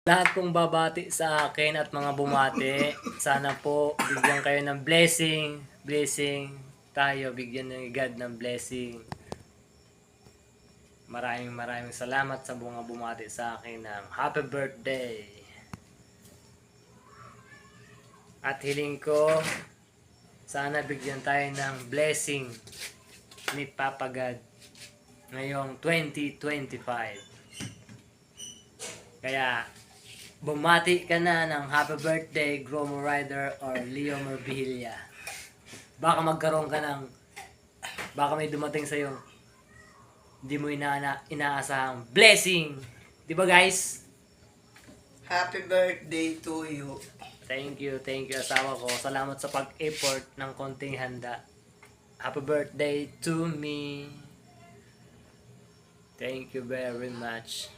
Lahat pong babati sa akin at mga bumati, sana po bigyan kayo ng blessing tayo, bigyan ng God ng blessing. Maraming salamat sa mga bumati sa akin ng happy birthday. At hiling ko, sana bigyan tayo ng blessing ni Papa God ngayong 2025. Kaya, bumati ka na ng happy birthday, Gromo Rider or Leo Morbilla. Baka magkaroon ka ng, baka may dumating sa'yo, hindi mo inaasahang blessing. Di ba guys? Happy birthday to you. Thank you asawa ko. Salamat sa pag-effort ng konting handa. Happy birthday to me. Thank you very much.